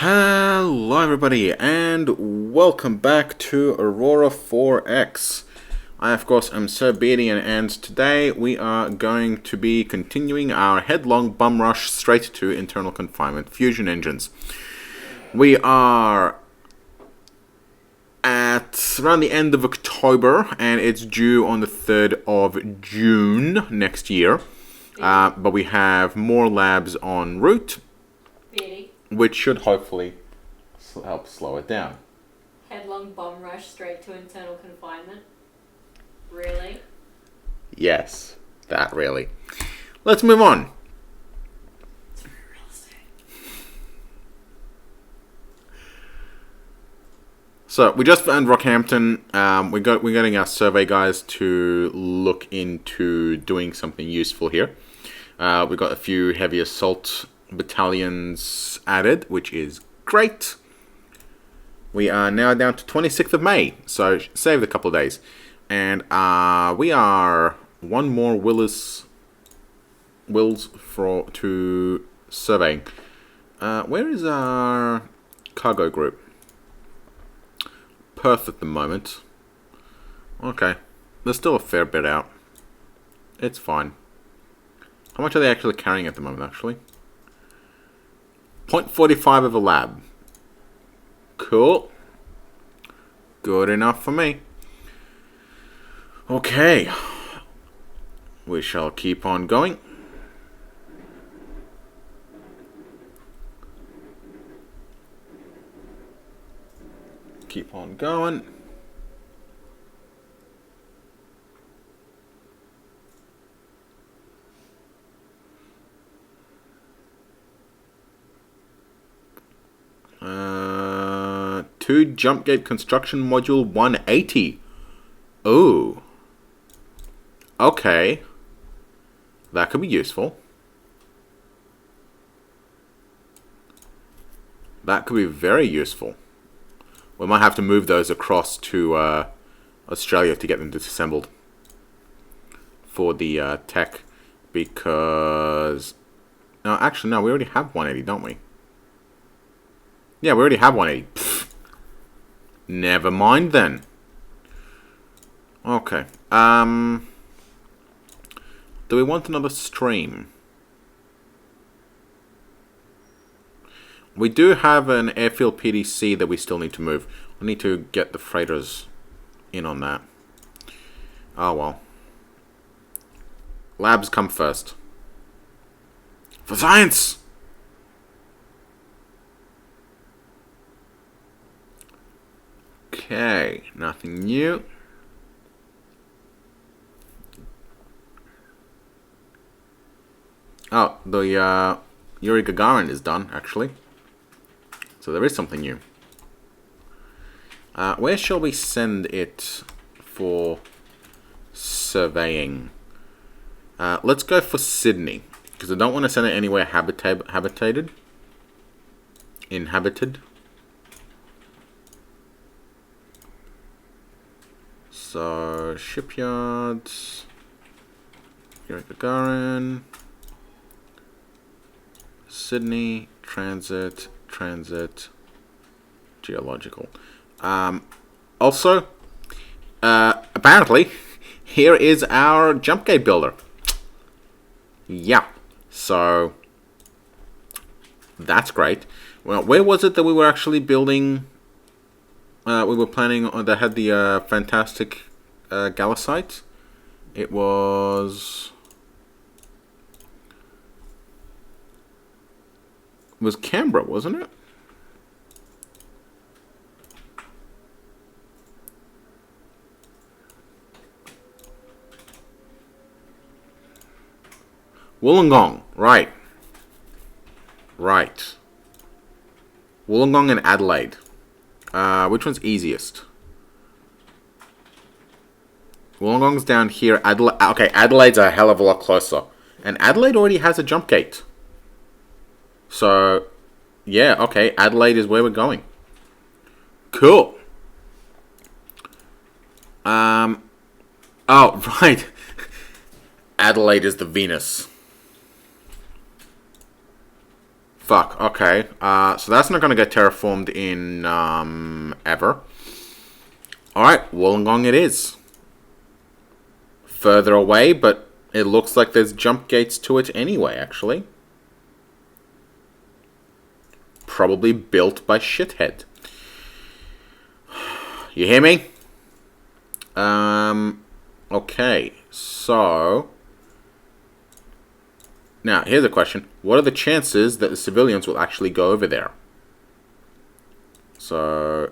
Hello everybody and welcome back to Aurora 4X. I of course am Sir Beardian, and today we are going to be continuing our headlong bum rush straight to internal confinement fusion engines. We are at around the end of October and it's due on the 3rd of June next year. But we have more labs en route, which should hopefully help slow it down. Headlong bomb rush straight to internal confinement? Really? Yes, that really. Let's move on. It's real estate. So we just found Rockhampton. We're getting our survey guys to look into doing something useful here. We've got a few heavy assault battalions added, which is great. We are now down to 26th of May, so saved a couple of days. And we are one more wills to surveying. Where is our cargo group? Perth at the moment. Okay, there's still a fair bit out. It's fine. How much are they actually carrying at the moment, actually? 0.45 of a lab. Cool. Good enough for me. Okay. We shall keep on going. Keep on going. Two jump gate construction module 180. Oh. Okay. That could be useful. That could be very useful. We might have to move those across to Australia to get them disassembled for the tech, because no, actually no, we already have 180, don't we? Yeah, we already have 180. Pfft. Never mind then. Okay. Do we want another stream? We do have an airfield PDC that we still need to move. We need to get the freighters in on that. Oh well. Labs come first. For science! Okay, nothing new. Oh, the Yuri Gagarin is done, actually. So there is something new. Where shall we send it for surveying? Let's go for Sydney, because I don't want to send it anywhere inhabited. So, shipyards, Yuri Gagarin, Sydney, transit, geological. Also, apparently, here is our jump gate builder. Yeah, so that's great. Well, where was it that we were actually building? We were planning on that had the fantastic Gallicite. It was Canberra, wasn't it? Wollongong, right. Wollongong and Adelaide. Which one's easiest? Wollongong's down here. Okay, Adelaide's a hell of a lot closer. And Adelaide already has a jump gate. So, yeah, okay, Adelaide is where we're going. Cool. Oh, right. Adelaide is the Venus. Fuck, okay. So that's not going to get terraformed in ever. Alright, Wollongong it is. Further away, but it looks like there's jump gates to it anyway, actually. Probably built by Shithead. You hear me? Okay, so... Now, here's a question. What are the chances that the civilians will actually go over there? So,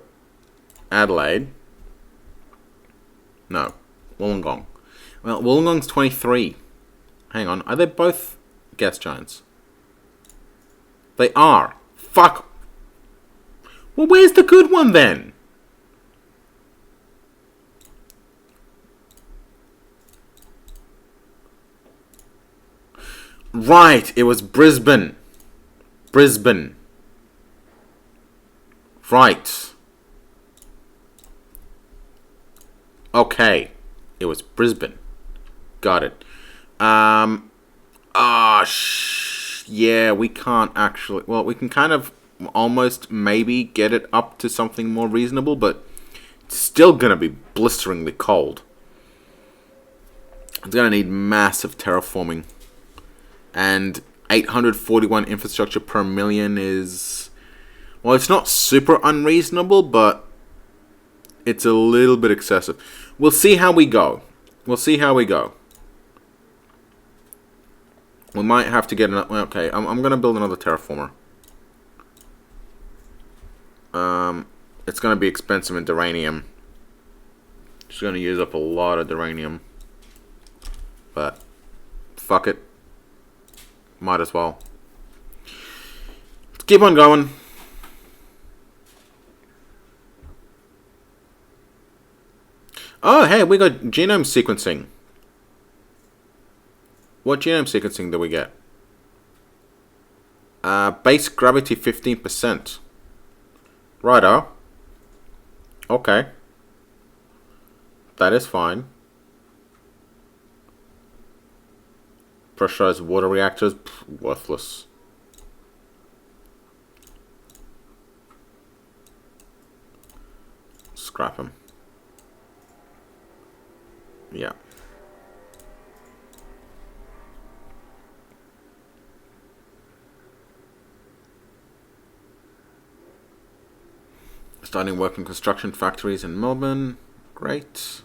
Adelaide. No, Wollongong. Well, Wollongong's 23. Hang on, are they both gas giants? They are. Fuck. Well, where's the good one then? Right, it was Brisbane. Brisbane. Right. Okay. It was Brisbane. Got it. Yeah, we can't actually... Well, we can kind of almost maybe get it up to something more reasonable, but it's still gonna be blisteringly cold. It's gonna need massive terraforming. And 841 infrastructure per million is... Well, it's not super unreasonable, but it's a little bit excessive. We'll see how we go. We'll see how we go. We might have to get an... Okay, I'm going to build another terraformer. It's going to be expensive in duranium. It's going to use up a lot of duranium. But, fuck it. Might as well. Let's keep on going. Oh, hey, we got genome sequencing. What genome sequencing do we get? Base gravity 15%. Righto. Okay. That is fine. Pressurized water reactors, worthless. Scrap them. Yeah. Starting work in construction factories in Melbourne. Great.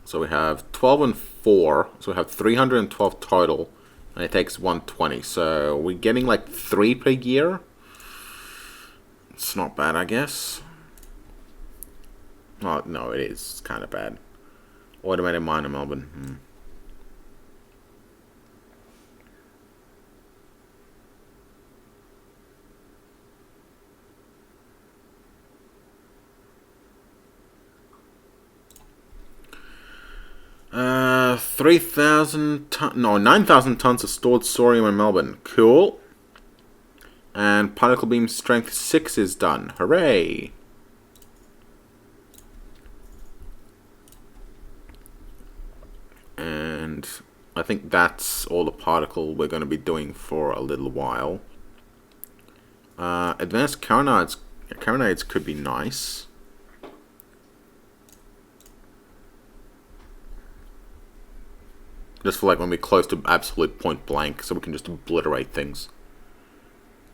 So we have 12 and 4. So we have 312 total. And it takes 120. So we're getting like 3 per year. It's not bad, I guess. Oh, no, it is. It's kind of bad. Automated mine in Melbourne. Hmm. 3,000 ton... No, 9,000 tons of stored sodium in Melbourne. Cool. And particle beam strength 6 is done. Hooray! And I think that's all the particle we're going to be doing for a little while. Advanced carronades could be nice. Just for like when we're close to absolute point blank, so we can just obliterate things.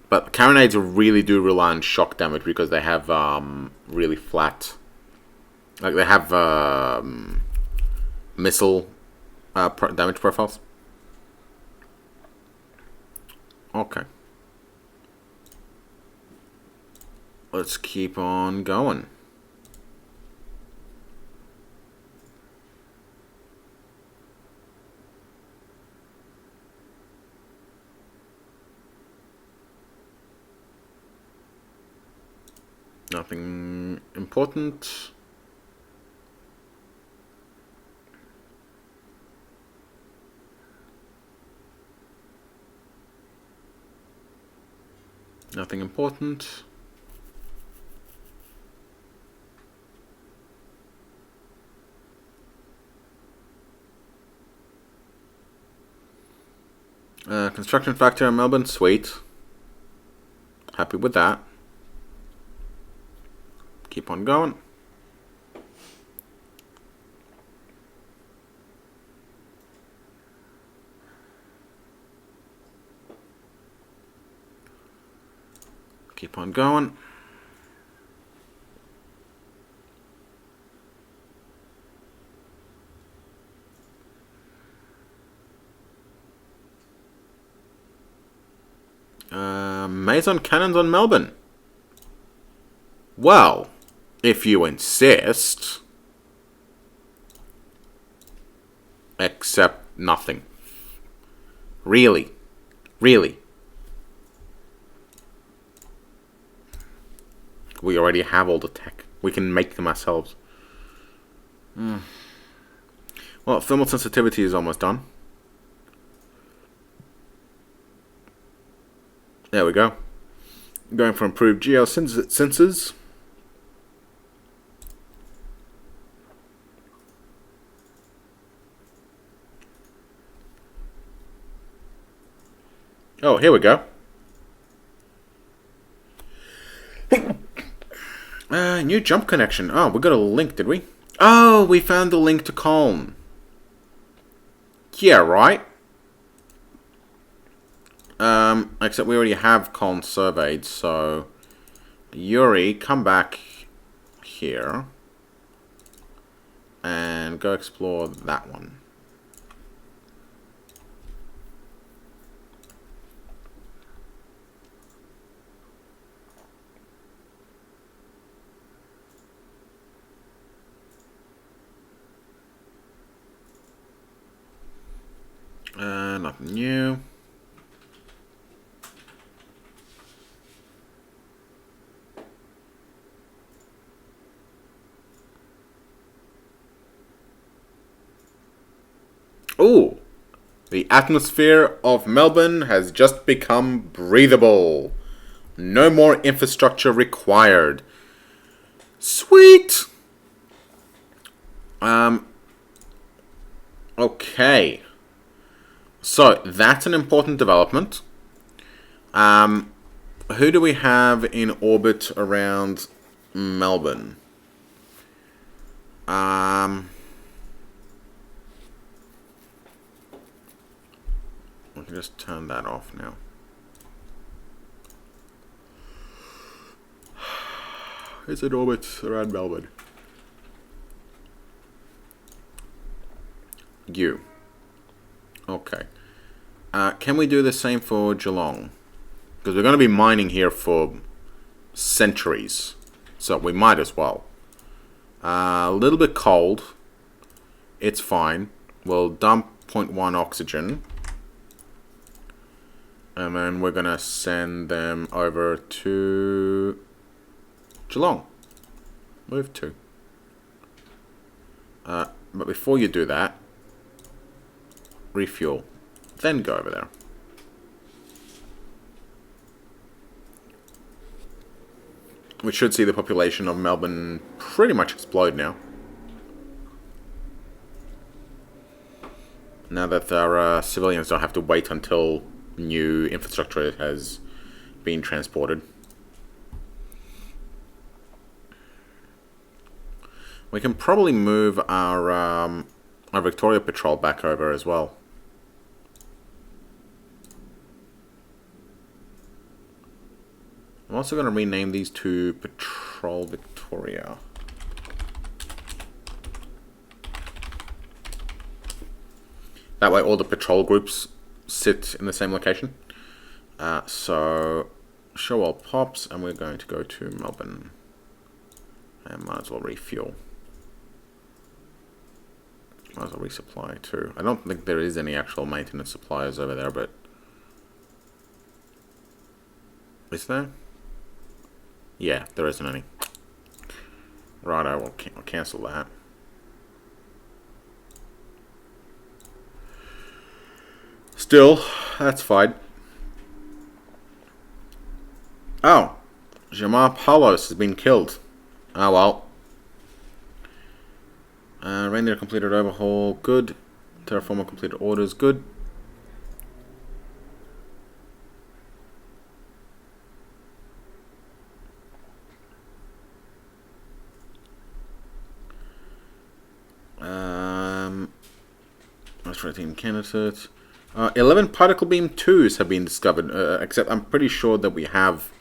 But carronades really do rely on shock damage because they have really flat... Like they have missile... damage profiles. Okay. Let's keep on going. Nothing important. Nothing important. Construction factor in Melbourne, sweet. Happy with that. Keep on going. Keep on going. Mason cannons on Melbourne. Well, if you insist. Except nothing. Really? Really? We already have all the tech. We can make them ourselves. Well, thermal sensitivity is almost done. There we go. Going for improved geosensors. Oh, here we go. New jump connection. Oh, we got a link, did we? Oh, we found the link to Colne. Yeah, right. Except we already have Colne surveyed, so Yuri, come back here and go explore that one. Nothing new. Ooh, the atmosphere of Melbourne has just become breathable. No more infrastructure required. Sweet. Okay. So that's an important development. Who do we have in orbit around Melbourne? We can just turn that off now. Who's in orbit around Melbourne? You. Okay. Can we do the same for Geelong? Because we're going to be mining here for centuries. So we might as well. A little bit cold. It's fine. We'll dump 0.1 oxygen. And then we're going to send them over to Geelong. Move to. But before you do that, refuel. Then go over there. We should see the population of Melbourne pretty much explode now. Now that our civilians don't have to wait until new infrastructure has been transported. We can probably move our Victoria Patrol back over as well. I'm also going to rename these to Patrol Victoria. That way all the patrol groups sit in the same location. So, show all pops, and we're going to go to Melbourne. And might as well refuel. Might as well resupply too. I don't think there is any actual maintenance suppliers over there, but... Is there? Yeah, there isn't any. Right, I'll cancel that. Still, that's fine. Oh, Jamar Palos has been killed. Oh well. Reindeer completed overhaul, good. Terraformer completed orders, good. 13 candidates. 11 particle beam 2s have been discovered, except I'm pretty sure that we have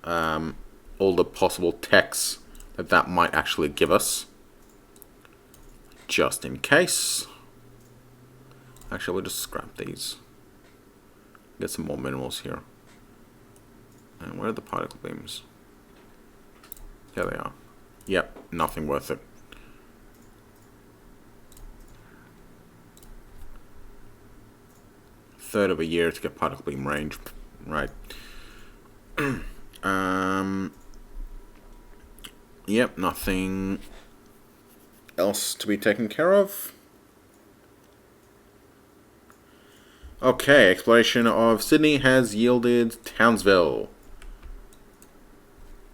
all the possible techs that might actually give us. Just in case. Actually, we'll just scrap these. Get some more minerals here. And where are the particle beams? There they are. Yep, nothing worth it. Third of a year to get particle beam range. Right. Yep, nothing else to be taken care of. Okay, exploration of Sydney has yielded Townsville.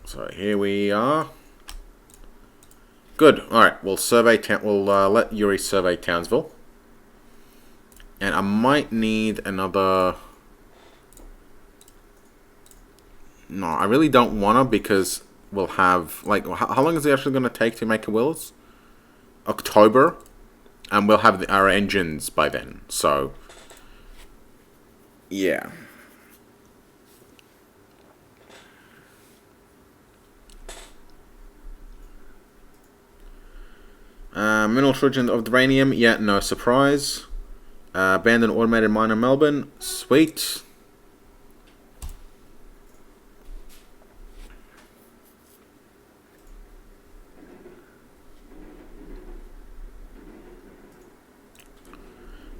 So here we are. Good. All right, we'll survey. We'll let Yuri survey Townsville, and I might need another. No, I really don't wanna because we'll have like how long is it actually gonna take to make a Wills? October, and we'll have our engines by then. So yeah. Mineral shortage of uranium, yeah, no surprise. Abandoned automated mine in Melbourne, sweet.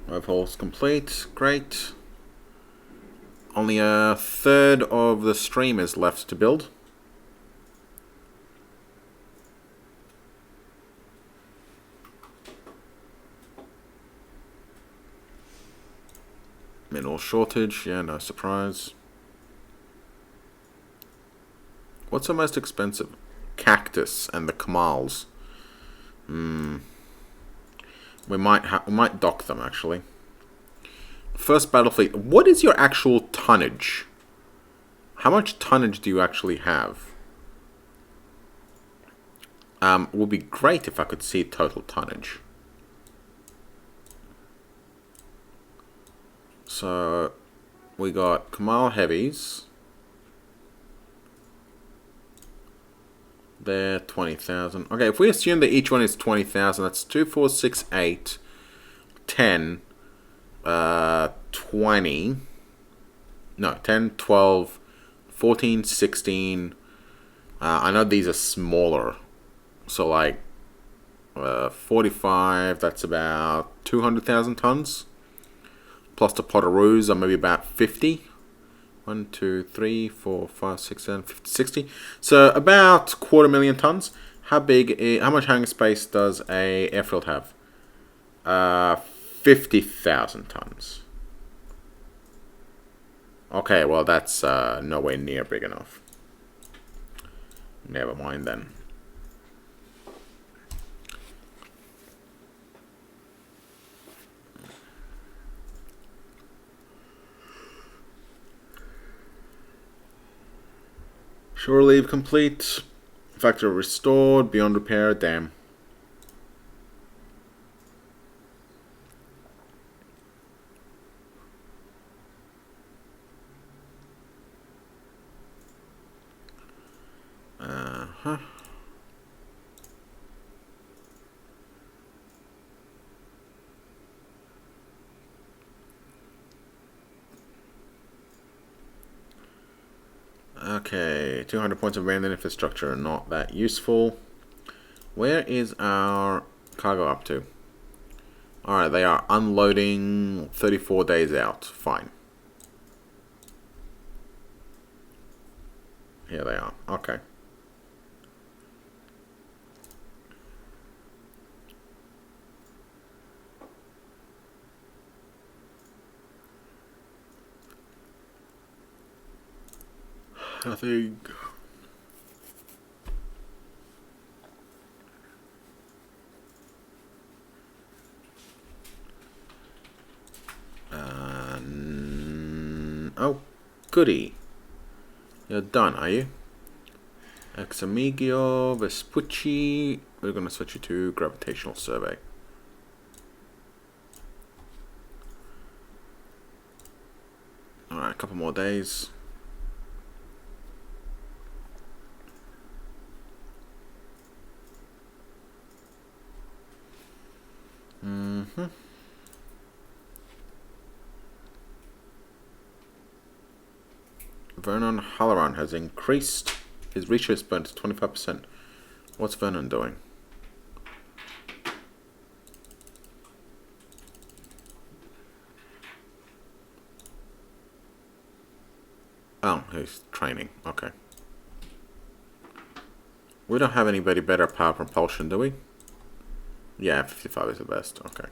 Overhaul's complete, great. Only a third of the stream is left to build. Mineral shortage, yeah, no surprise. What's the most expensive? Cactus and the Kamals. We might dock them actually. First battle fleet. What is your actual tonnage? How much tonnage do you actually have? Would be great if I could see total tonnage. So we got Kamal Heavies. They're 20,000. Okay, if we assume that each one is 20,000, that's 2, 4, 6, 8, 10, 20. No, 10, 12, 14, 16. I know these are smaller. So like 45, that's about 200,000 tons. Plus the Potteroos are maybe about 50. 1, 2, 3, 4, 5, 6, 7, 50, 60. So about 250,000 tons. How much hangar space does a airfield have? 50,000 tons. Okay, well that's nowhere near big enough. Never mind then. Shore leave complete. Factory restored. Beyond repair. Damn. Uh-huh. Okay, 200 points of abandoned infrastructure, not that useful. Where is our cargo up to? Alright, they are unloading 34 days out. Fine. Here they are. Okay. Nothing. Oh, goody. You're done, are you? Ex Amigio, Vespucci. We're going to switch you to gravitational survey. couple more days. Vernon Halloran has increased his research spend to 25%. What's Vernon doing? Oh, he's training. Okay. We don't have anybody better at power propulsion, do we? Yeah, 55 is the best. Okay.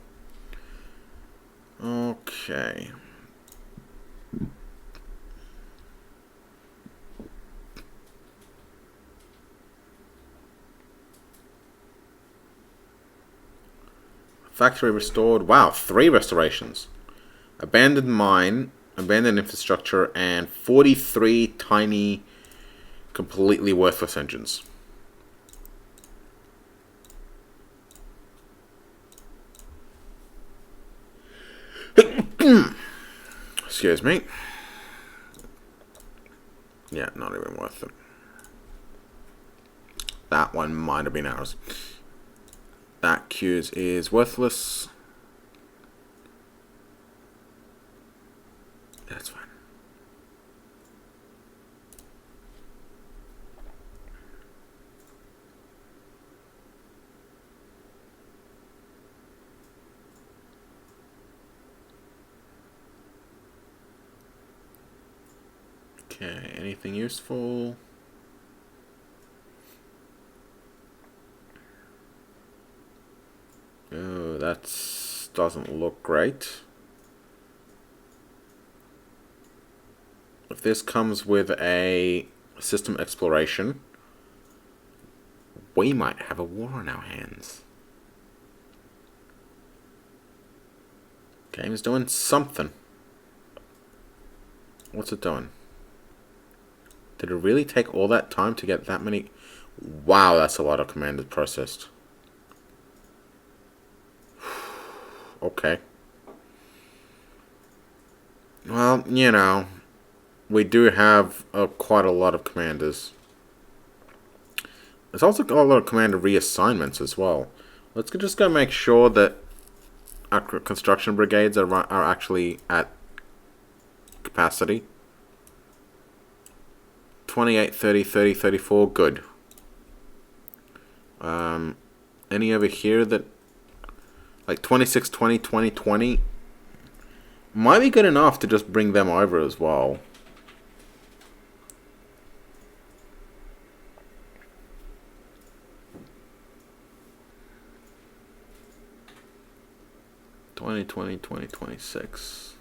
Okay. Factory restored. Wow, 3 restorations. Abandoned mine, abandoned infrastructure, and 43 tiny, completely worthless engines. Excuse me. Yeah, not even worth it. That one might have been ours. That Q's is worthless. That's fine. Okay, anything useful? Oh, that doesn't look great. If this comes with a system exploration, we might have a war on our hands. Game's doing something. What's it doing? Did it really take all that time to get that many? Wow, that's a lot of commanders processed. Okay. Well, you know, we do have quite a lot of commanders. There's also got a lot of commander reassignments as well. Let's just go make sure that our construction brigades are actually at capacity. 28, 30, 30, 34, good. Any over here that, like 26, 20, 20, 20, might be good enough to just bring them over as well. Twenty, 26.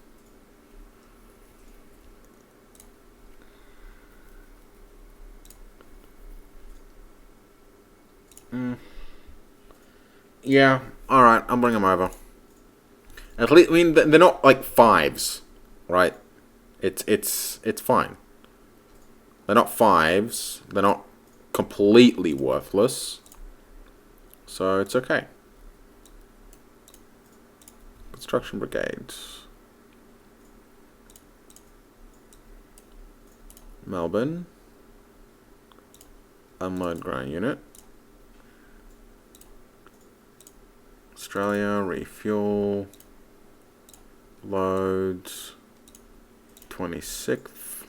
Yeah, alright, I'll bring them over. At least, I mean, they're not like 5s, right? It's fine. They're not 5s. They're not completely worthless. So it's okay. Construction brigades. Melbourne. Unload ground unit. Australia, refuel. Loads. 26th.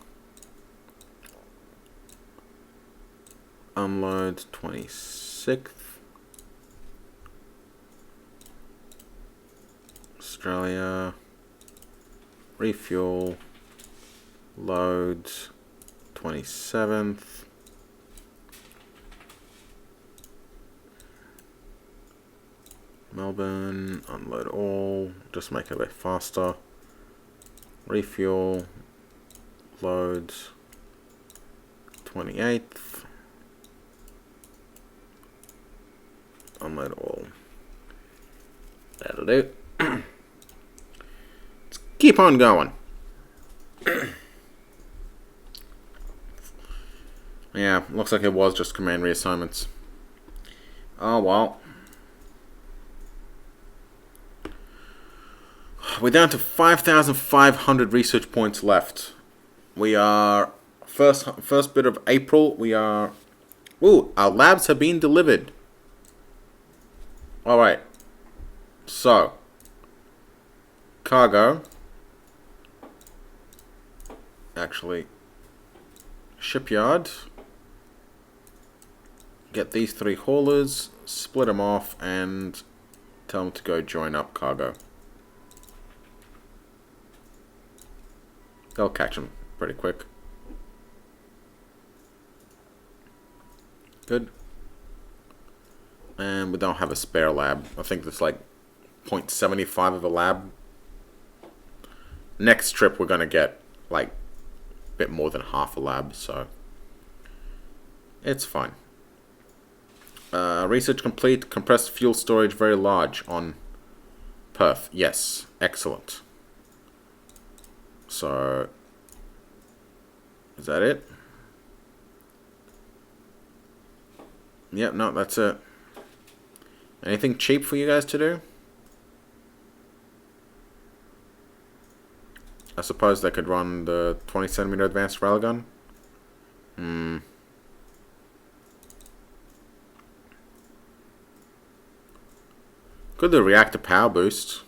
Unload 26th. Australia. Refuel. Loads 27th. Melbourne, unload all, just make it a bit faster. Refuel, loads, 28th. Unload all. That'll do. Let's keep on going. Yeah, looks like it was just command reassignments. Oh well. We're down to 5,500 research points left. We are first bit of April. We are. Ooh, our labs have been delivered. All right. So, cargo. Actually, shipyard. Get these 3 haulers, split them off, and tell them to go join up cargo. They'll catch them pretty quick. Good. And we don't have a spare lab. I think that's like 0.75 of a lab. Next trip we're going to get like a bit more than half a lab, so it's fine. Research complete. Compressed fuel storage very large on Perth. Yes, excellent. So, is that it? Yep, no, that's it. Anything cheap for you guys to do? I suppose they could run the 20cm advanced railgun. Could the reactor power boost?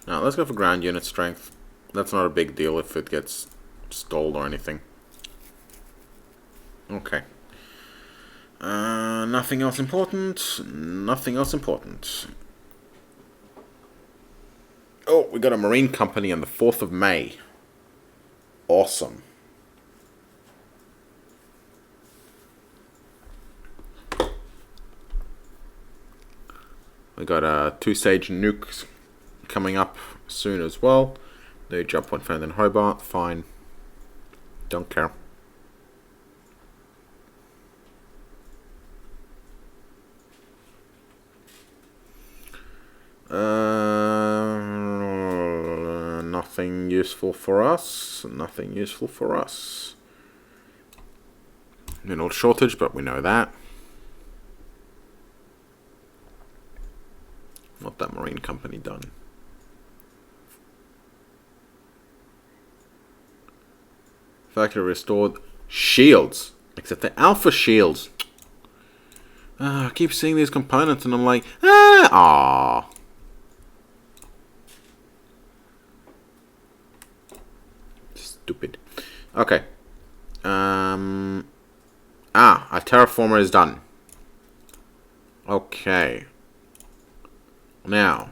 Now let's go for ground unit strength. That's not a big deal if it gets stalled or anything. Okay. Nothing else important. Nothing else important. Oh, we got a marine company on the 4th of May. Awesome. We got 2 Sage nukes coming up soon as well. They jump point further than Hobart. Fine. Don't care. Nothing useful for us. Nothing useful for us. Mineral shortage, but we know that. What that marine company done? Factory restored shields, except the alpha shields. I keep seeing these components and I'm like, ah. Stupid. Okay. Our terraformer is done. Okay. Now.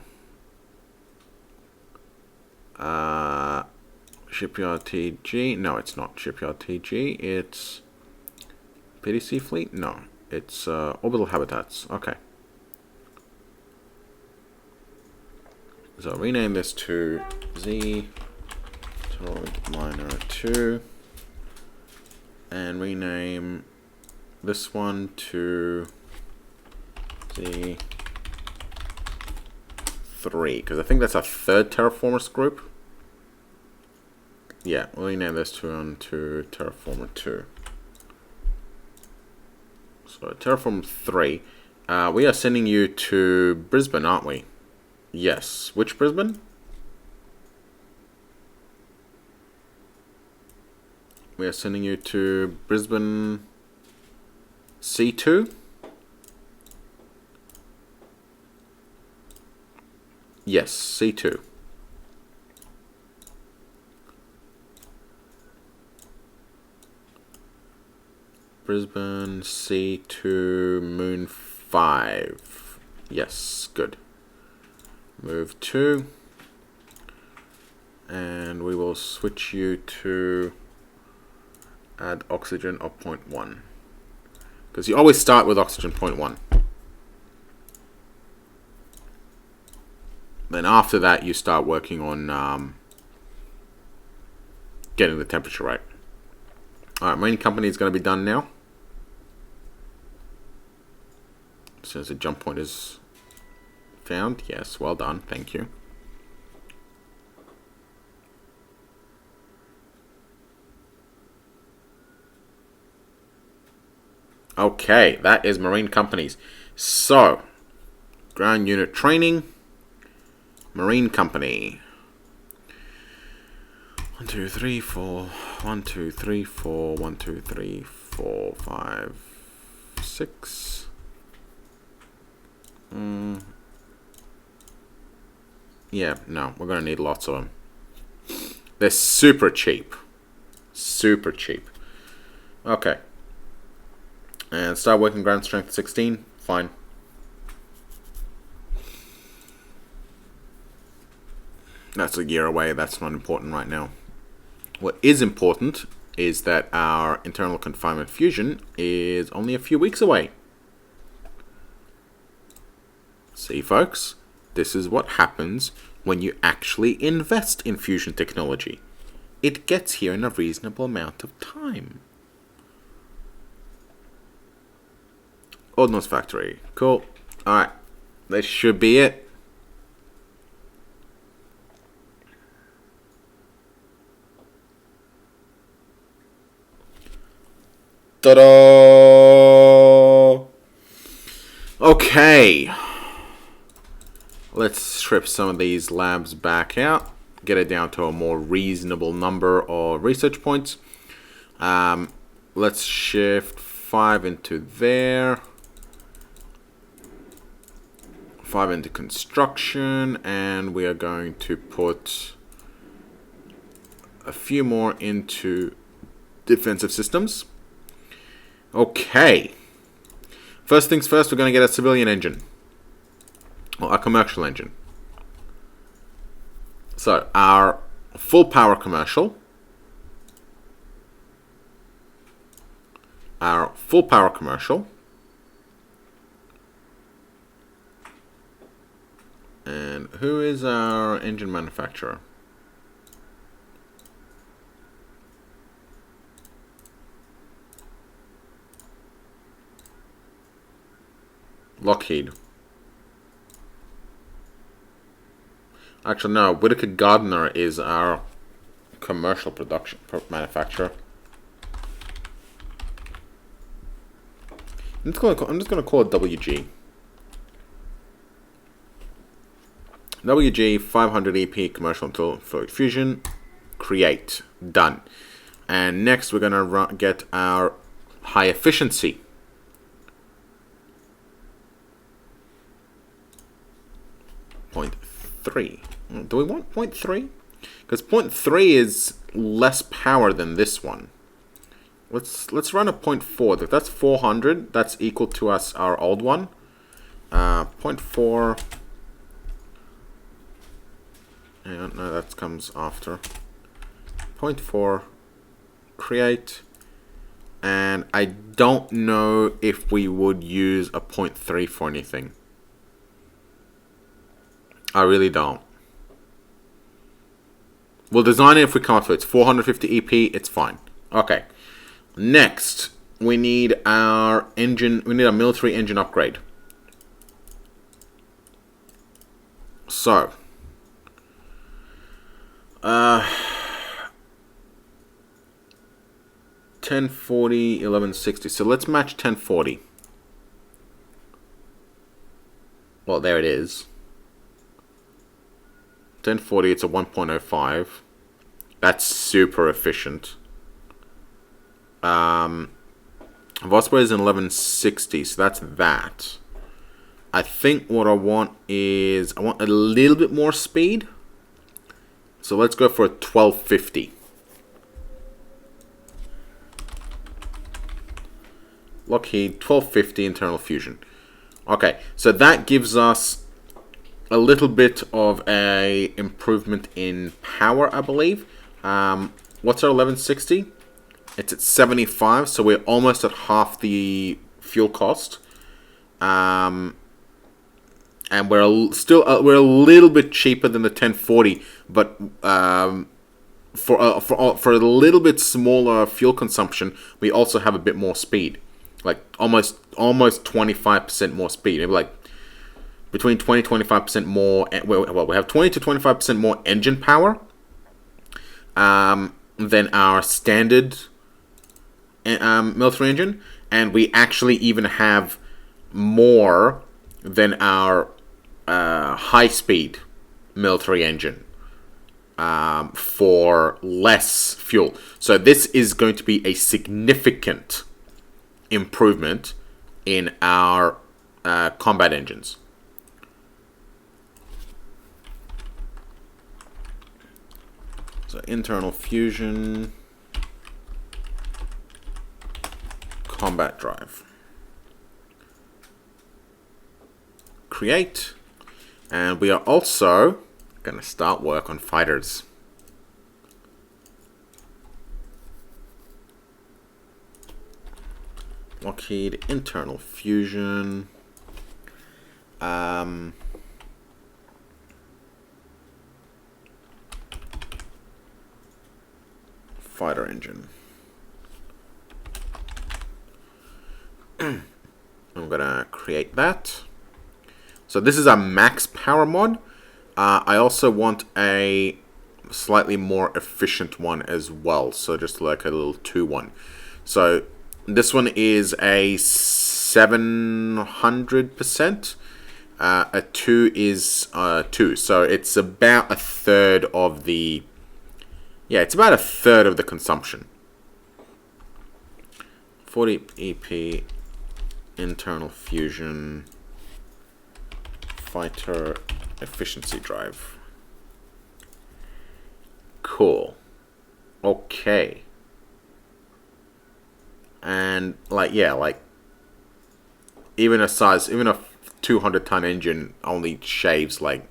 Shipyard TG. No, it's not Shipyard TG. It's PDC Fleet? No. It's Orbital Habitats. Okay. So rename this to Z Toroid Miner 2. And rename this one to Z3. Because I think that's our 3rd Terraformers group. Yeah, we'll rename this to Terraformer 2. So Terraform 3. We are sending you to Brisbane, aren't we? Yes. Which Brisbane? We are sending you to Brisbane C2. Yes, C2. Brisbane C2 Moon 5. Yes, good. Move 2. And we will switch you to add oxygen of 0.1. Because you always start with oxygen 0.1. Then after that you start working on getting the temperature right. Alright, marine company is going to be done now. As soon as the jump point is found. Yes, well done. Thank you. Okay, that is marine companies. So, ground unit training, marine company. 1, 2, 3, 4. 1, 2, 3, 4. 1, 2, 3, 4, 5, 6. Yeah, no, we're gonna need lots of them. They're super cheap. Super cheap. Okay. And start working ground strength 16. Fine. That's a year away. That's not important right now. What is important is that our internal confinement fusion is only a few weeks away. See, folks, this is what happens when you actually invest in fusion technology. It gets here in a reasonable amount of time. Ordnance factory. Cool. Alright. This should be it. Ta-da! Okay. Let's strip some of these labs back out. Get it down to a more reasonable number of research points. Let's shift 5 into there. 5 into construction. And we are going to put a few more into defensive systems. Okay. First things first, we're going to get a civilian engine. Or a commercial engine. So, our full power commercial. Our full power commercial. And who is our engine manufacturer? Lockheed. Actually, no. Whitaker Gardner is our commercial production manufacturer. I'm just going to call it WG. WG 500 EP commercial until fluid fusion. Create. Done. And next we're going to get our high efficiency. Point 3. Do we want 0.3? Because 0.3 is less power than this one. Let's run a 0.4. If that's 400, that's equal to our old one. 0.4. No, that comes after. 0.4. Create. And I don't know if we would use a 0.3 for anything. I really don't. We'll design it if we come up to it. It's 450 EP. It's fine. Okay. Next, we need our engine. We need a military engine upgrade. So, 1040, 1160. So let's match 1040. Well, there it is. 1040, it's a 1.05. That's super efficient. Vosper is in 1160, so that's that. I think what I want is, I want a little bit more speed. So let's go for a 1250. Lockheed, 1250 internal fusion. Okay, so that gives us a little bit of a improvement in power, I believe. What's our 1160? It's at 75, so we're almost at half the fuel cost. And we're we're a little bit cheaper than the 1040, but for a little bit smaller fuel consumption, we also have a bit more speed, like almost 25% more speed. Maybe like between 20-25% more. Well, we have 20 to 25% more engine power than our standard military engine, and we actually even have more than our high-speed military engine for less fuel. So this is going to be a significant improvement in our combat engines. So internal fusion, combat drive. Create. And we are also going to start work on fighters. Lockheed internal fusion. Fighter engine. I'm gonna create that. So this is a max power mod. I also want a slightly more efficient one as well. So just like a little 2-1. So this one is a 700%. A 2 is 2. So it's about a third of the... Yeah, it's about a third of the consumption. 40 EP internal fusion fighter efficiency drive. Cool. Okay. And like, yeah, like even a 200-ton engine only shaves like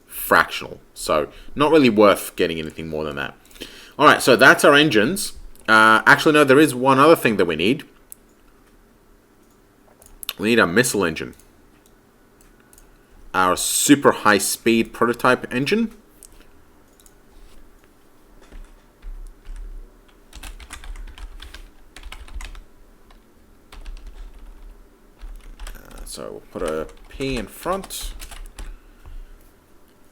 fractional, so not really worth getting anything more than that. All right, so that's our engines. Actually, no, there is one other thing that we need. We need a missile engine. Our super high speed prototype engine. So we'll put a P in front.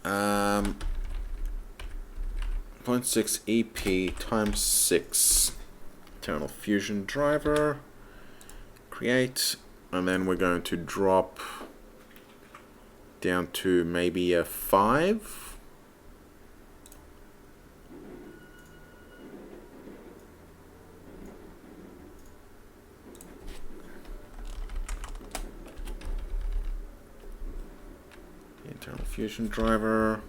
0.6 EP times 6 internal fusion driver. Create, and then we're going to drop down to maybe a 5. Internal fusion driver.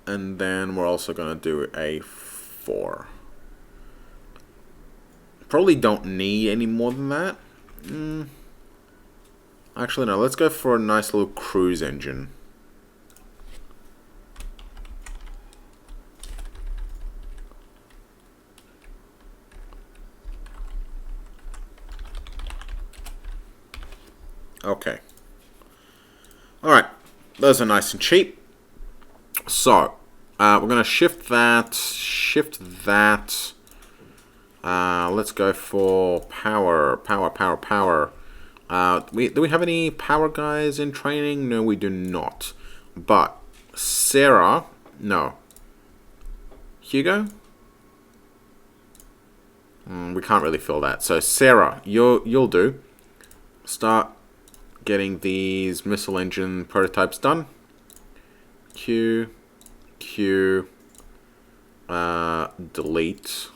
And then we're also going to do a 4. Probably don't need any more than that. Actually, no. Let's go for a nice little cruise engine. Okay. Alright. Those are nice and cheap. So, we're going to shift that. Let's go for power. Do we have any power guys in training? No, we do not. But Sarah, no. Hugo? We can't really fill that. So Sarah, you'll do. Start getting these missile engine prototypes done. Q, delete.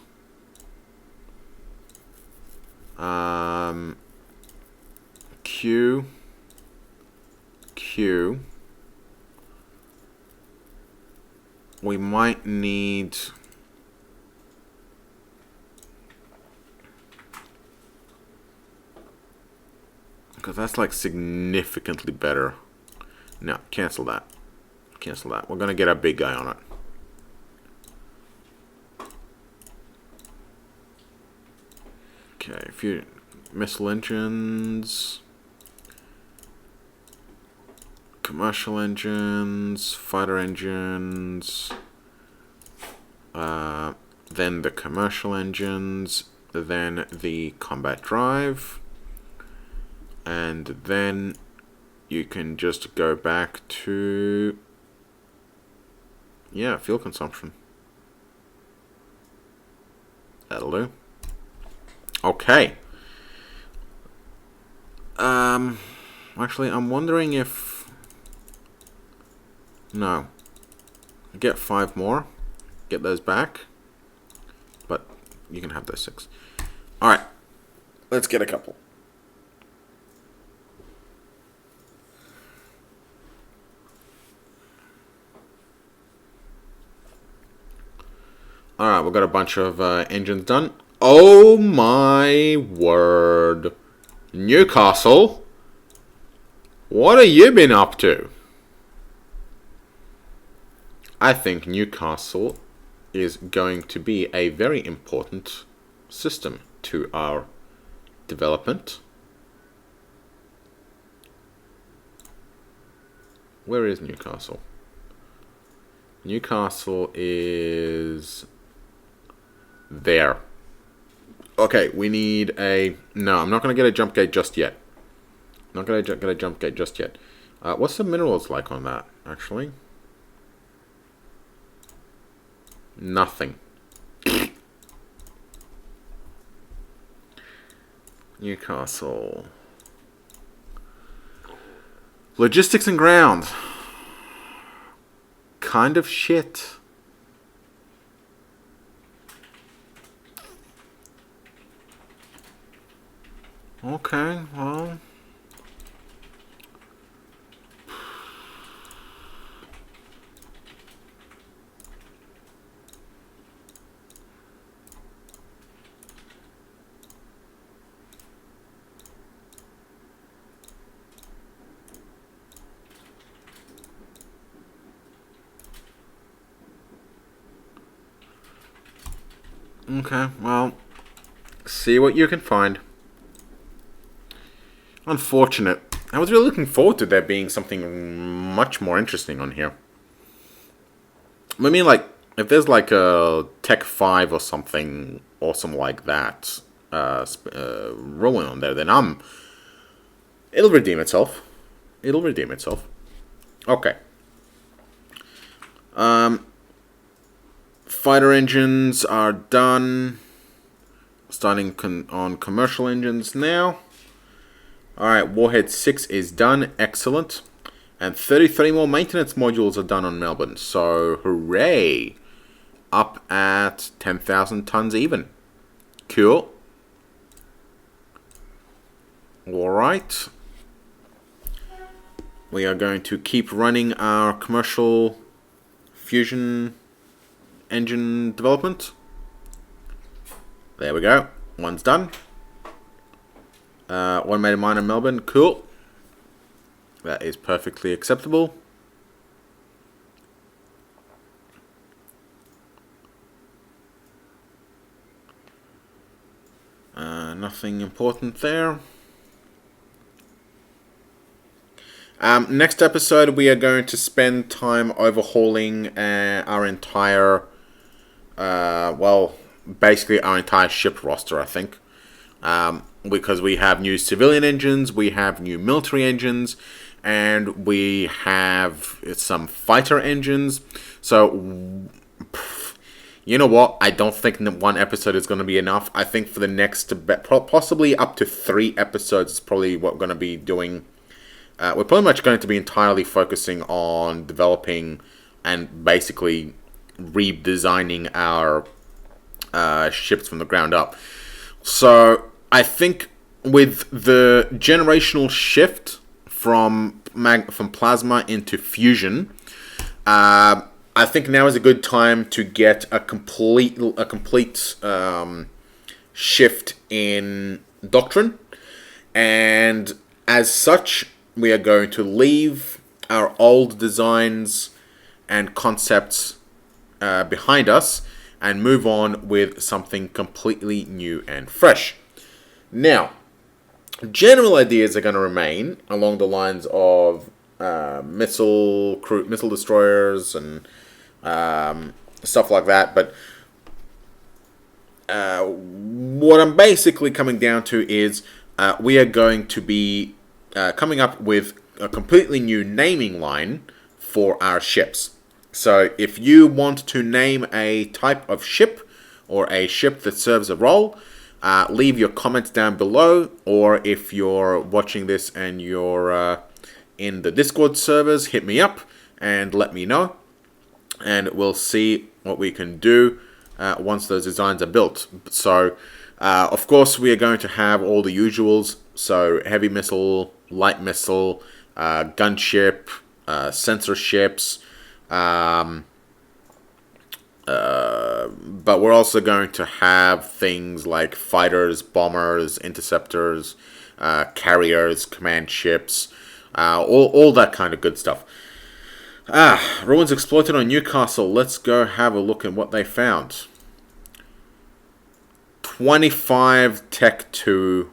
Q. We might need... because that's like significantly better. No, cancel that. We're gonna get a big guy on it. Okay, a few missile engines, commercial engines, fighter engines, then the commercial engines, then the combat drive, and then you can just go back to, yeah, fuel consumption. That'll do. Okay. Actually, I'm wondering if... No. Get 5 more. Get those back. But you can have those 6. Alright. Let's get a couple. Alright, we've got a bunch of engines done. Oh my word. Newcastle? What have you been up to? I think Newcastle is going to be a very important system to our development. Where is Newcastle? Newcastle is there. Okay, we need a... No, I'm not going to get a jump gate just yet. Not going to get a jump gate just yet. What's the minerals like on that, actually? Nothing. Newcastle. Logistics and ground. Kind of shit. Okay, well... Okay, well, see what you can find. Unfortunate. I was really looking forward to there being something much more interesting on here. I mean, like, if there's like a Tech 5 or something awesome like that rolling on there, then it'll redeem itself. It'll redeem itself. Okay. Fighter engines are done. Starting on commercial engines now. Alright, Warhead 6 is done. Excellent. And 33 more maintenance modules are done on Melbourne. So, hooray. Up at 10,000 tons even. Cool. Alright. We are going to keep running our commercial fusion engine development. There we go. One's done. One made of mine in Melbourne. Cool. That is perfectly acceptable. Nothing important there. Next episode, we are going to spend time overhauling our entire, well, basically our entire ship roster, I think. Because we have new civilian engines, we have new military engines, and we have some fighter engines. So, you know what? I don't think one episode is going to be enough. I think for the next, possibly up to 3 episodes is probably what we're going to be doing. We're pretty much going to be entirely focusing on developing and basically redesigning our ships from the ground up. So I think with the generational shift from plasma into fusion, I think now is a good time to get a complete shift in doctrine, and as such, we are going to leave our old designs and concepts behind us and move on with something completely new and fresh. Now, general ideas are going to remain along the lines of missile destroyers and stuff like that, but what I'm basically coming down to is we are going to be coming up with a completely new naming line for our ships. So if you want to name a type of ship or a ship that serves a role, Leave your comments down below, or if you're watching this and you're in the Discord servers, hit me up and let me know. And we'll see what we can do once those designs are built. So, of course, we are going to have all the usuals. So, heavy missile, light missile, gunship, sensor ships. But we're also going to have things like fighters, bombers, interceptors, carriers, command ships, all that kind of good stuff. Ruins exploited on Newcastle. Let's go have a look at what they found. 25 Tech 2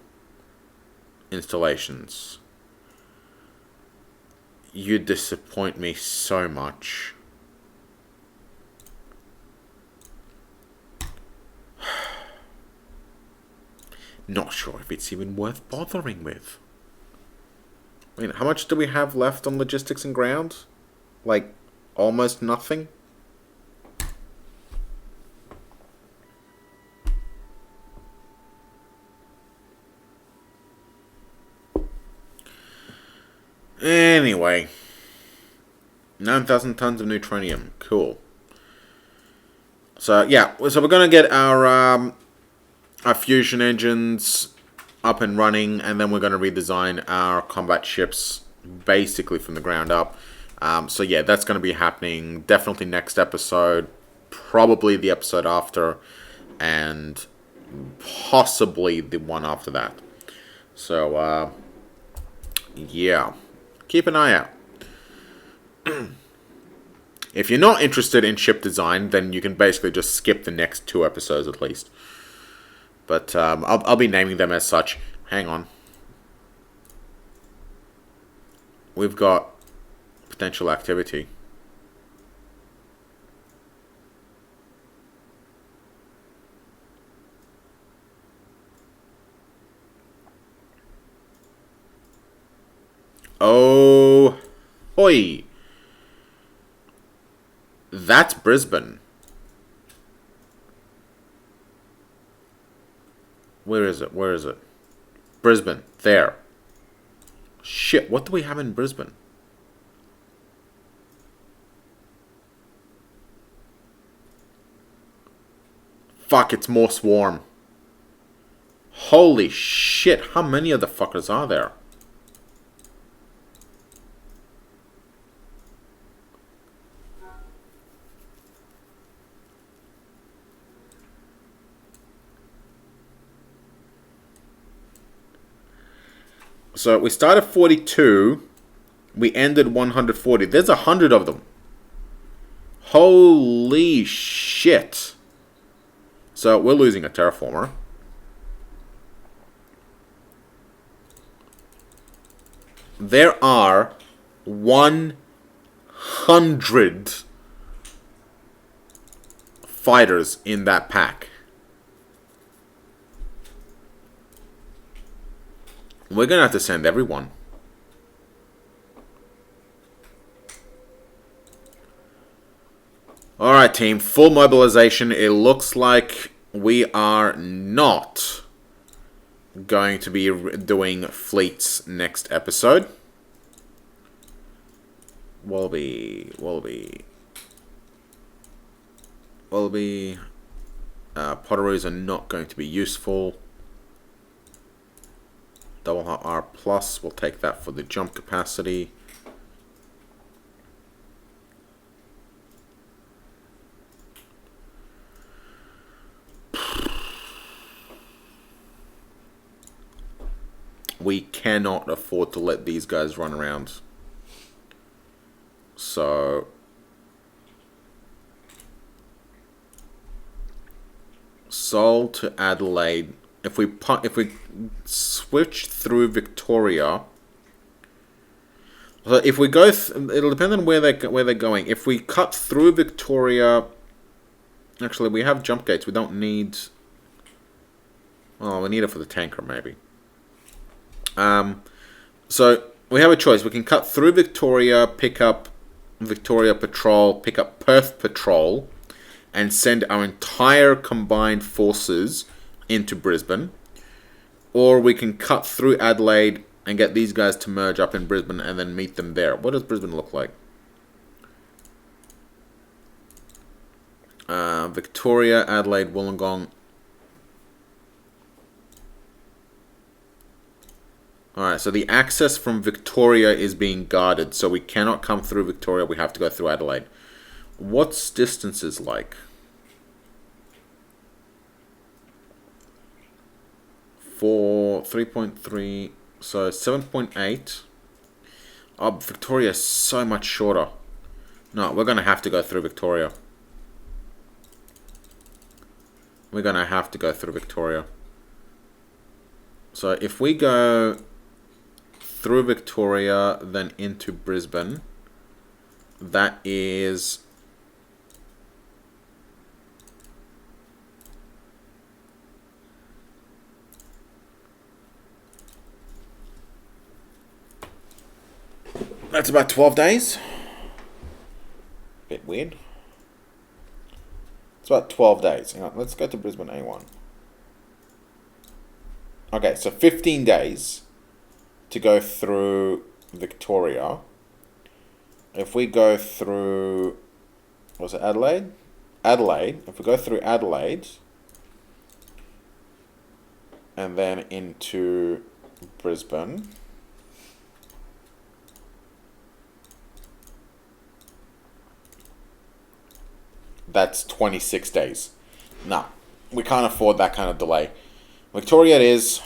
installations. You disappoint me so much. Not sure if it's even worth bothering with. I mean, how much do we have left on logistics and ground? Like, almost nothing? Anyway. 9,000 tons of neutronium. Cool. So, yeah. So we're going to get our fusion engines up and running, and then we're going to redesign our combat ships basically from the ground up. So yeah, that's going to be happening definitely next episode, probably the episode after, and possibly the one after that. So, yeah, keep an eye out. If you're not interested in ship design, then you can basically just skip the next 2 episodes at least. But I'll be naming them as such. Hang on. We've got potential activity. Oh, hoi. That's Brisbane. Where is it? Where is it? Brisbane. There. Shit, what do we have in Brisbane? Fuck, it's more swarm. Holy shit, how many of the fuckers are there? So we started 42, we ended 140. There's 100 of them. Holy shit. So we're losing a terraformer. There are 100 fighters in that pack. We're gonna have to send everyone. Alright team, full mobilization. It looks like we are not going to be doing fleets next episode. Wallaby. Potteries are not going to be useful. Double R plus, we'll take that for the jump capacity. We cannot afford to let these guys run around. So Seoul to Adelaide. If we switch through Victoria, so if we go, it'll depend on where they're going. If we cut through Victoria, actually we have jump gates. We don't need. Oh, we need it for the tanker maybe. So we have a choice. We can cut through Victoria, pick up Victoria Patrol, pick up Perth Patrol, and send our entire combined forces into Brisbane, or we can cut through Adelaide and get these guys to merge up in Brisbane and then meet them there. What does Brisbane look like? Victoria, Adelaide, Wollongong. Alright, so the access from Victoria is being guarded, so we cannot come through Victoria, we have to go through Adelaide. What's distances like? 3.3, so 7.8. Oh, Victoria is so much shorter. No, we're going to have to go through Victoria. We're going to have to go through Victoria. So if we go through Victoria, then into Brisbane, that is... That's about 12 days. Bit weird. It's about 12 days. Hang on, let's go to Brisbane A1. Okay, so 15 days to go through Victoria. If we go through, was it Adelaide? Adelaide. If we go through Adelaide and then into Brisbane, that's 26 days. No, we can't afford that kind of delay. Victoria it is.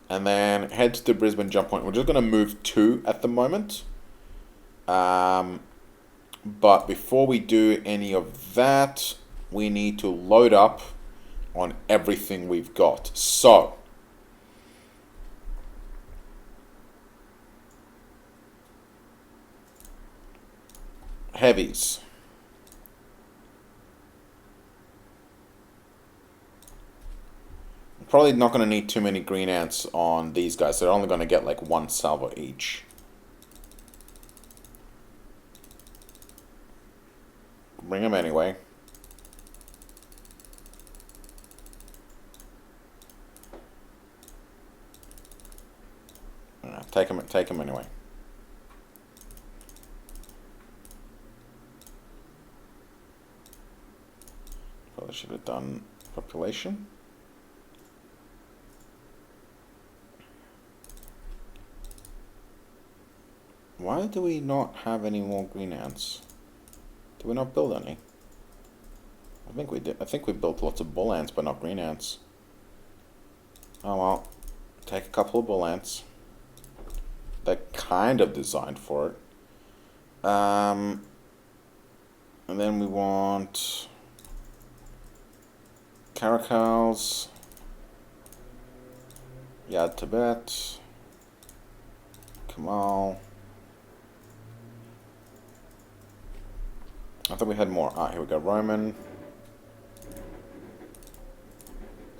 And then head to Brisbane jump point. We're just going to move 2 at the moment. But before we do any of that, we need to load up on everything we've got. So, heavies. Probably not going to need too many green ants on these guys. They're only going to get like 1 salvo each. Bring them anyway. Take them anyway. Probably should have done population. Why do we not have any more green ants? Did we not build any? I think we did. I think we built lots of bull ants, but not green ants. Oh well. Take a couple of bull ants. They're kind of designed for it. And then we want caracals. Yad Tibet. Kamal. I thought we had more. Ah, here we go. Roman.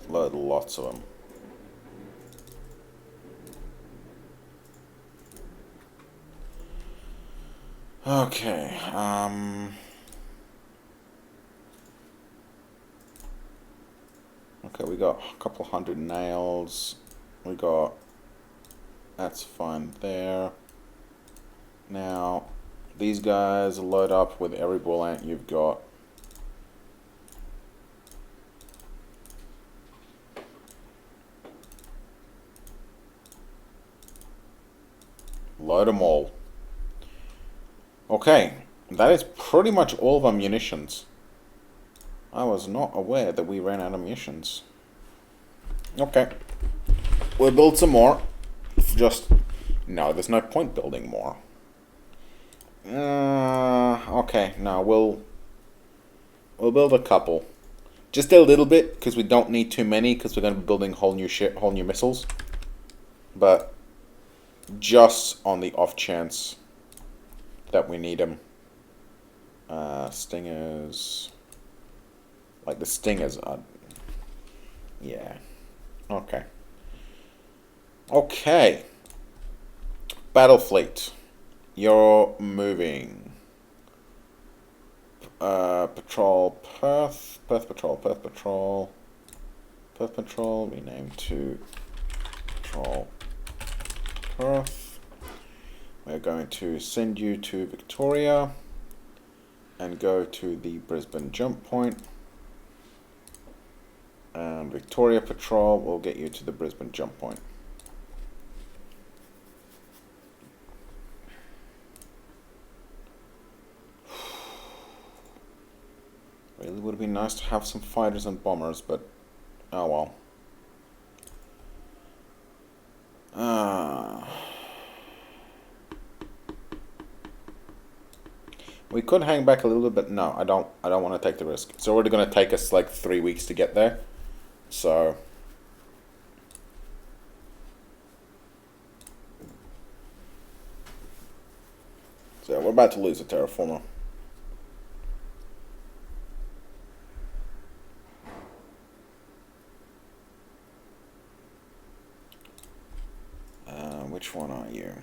Load lots of them. Okay. Okay, we got a couple hundred nails. We got... That's fine there. Now... These guys load up with every bull ant you've got. Load them all. Okay, that is pretty much all of our munitions. I was not aware that we ran out of munitions. Okay. We'll build some more. No, there's no point building more. Okay, no, we'll build a couple. Just a little bit, because we don't need too many, because we're going to be building whole new missiles. But just on the off chance that we need them. Stingers. Like the stingers are... Yeah. Okay. Okay. Battle fleet. You're moving. Patrol Perth. Perth Patrol. Perth Patrol, rename to Patrol Perth. We're going to send you to Victoria and go to the Brisbane jump point. And Victoria Patrol will get you to the Brisbane jump point. Really would have been nice to have some fighters and bombers, but oh well. We could hang back a little bit. No, I don't want to take the risk. It's already going to take us like 3 weeks to get there. So we're about to lose a terraformer. Which one are you?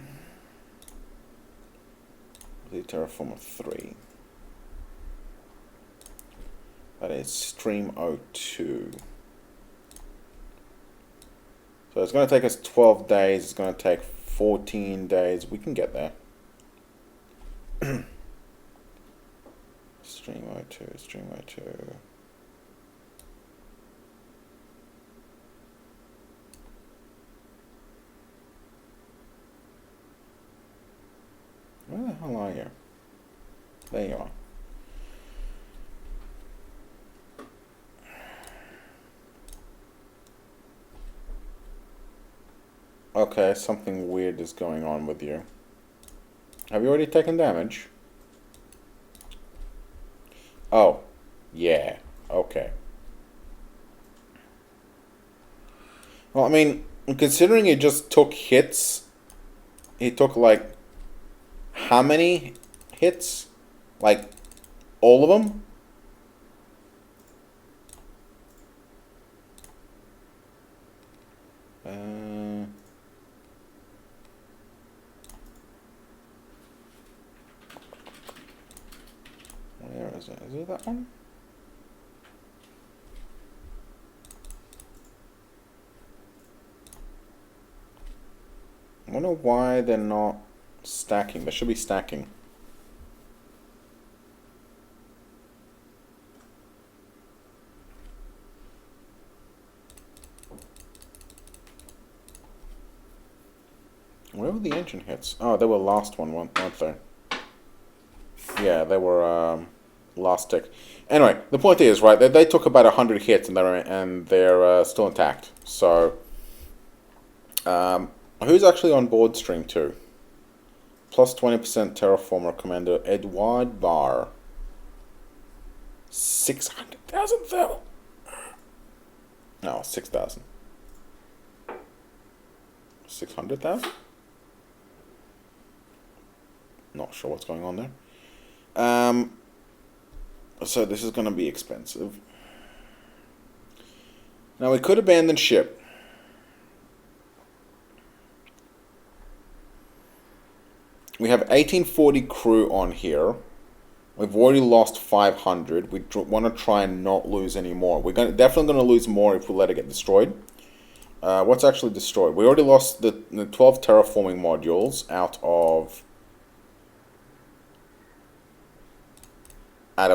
The terraformer 3. That is stream 02. So it's going to take us 12 days. It's going to take 14 days. We can get there. Stream 02, stream 02. Where the hell are you? There you are. Okay, something weird is going on with you. Have you already taken damage? Oh, yeah, okay. Well, I mean, considering he just took hits, he took like how many hits? Like all of them? Where is it? Is it that one? I wonder why they're not stacking. They should be stacking. Where were the engine hits? Oh, they were last one, weren't they? Yeah, they were last tick. Anyway, the point is, right, they took about 100 hits and they're still intact. So, who's actually on board stream 2? Plus 20% Terraformer Commander Edward Barr. 600,000 though. No, 6,000. 600,000? Not sure what's going on there. So this is going to be expensive. Now we could abandon ship. We have 1840 crew on here. We've already lost 500. We want to try and not lose any more. We're definitely going to lose more if we let it get destroyed. What's actually destroyed? We already lost the 12 terraforming modules out of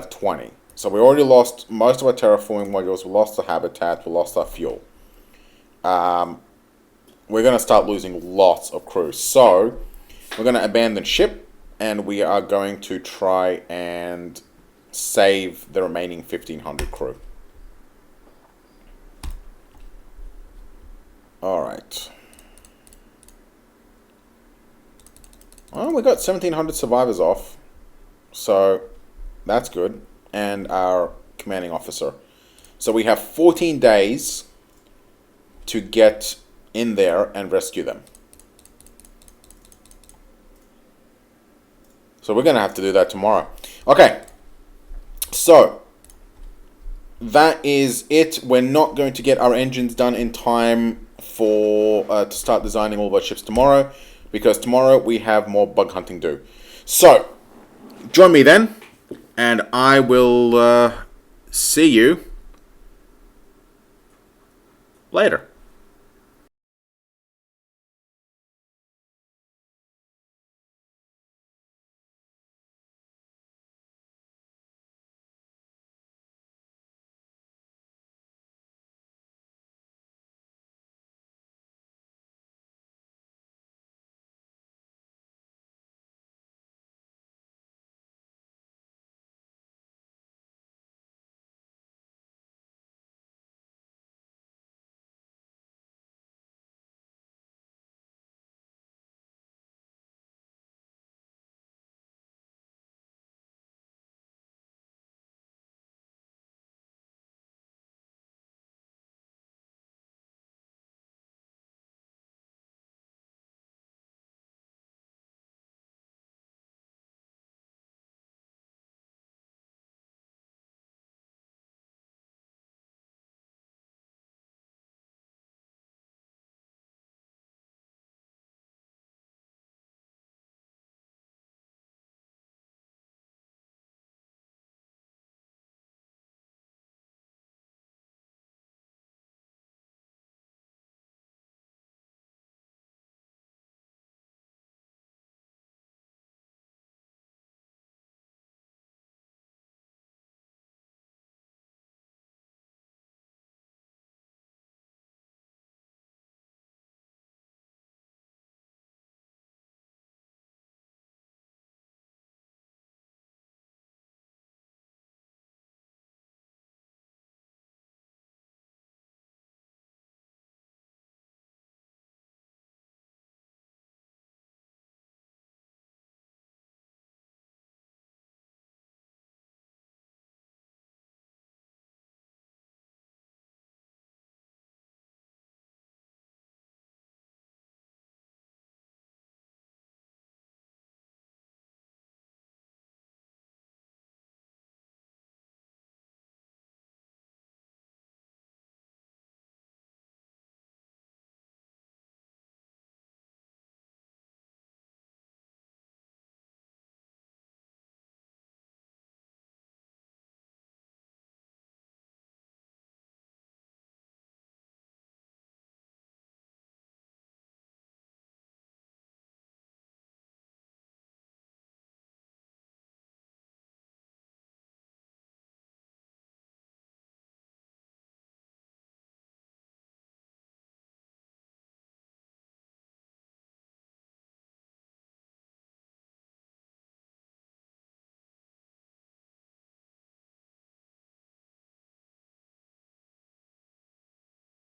20. So we already lost most of our terraforming modules. We lost the habitat. We lost our fuel. We're going to start losing lots of crew. So we're going to abandon ship. And we are going to try and save the remaining 1,500 crew. Alright. Well, we got 1,700 survivors off. So that's good. And our commanding officer. So we have 14 days to get in there and rescue them. So we're going to have to do that tomorrow. Okay. So that is it. We're not going to get our engines done in time for to start designing all of our ships tomorrow, because tomorrow we have more bug hunting due. So join me then, and I will see you Later.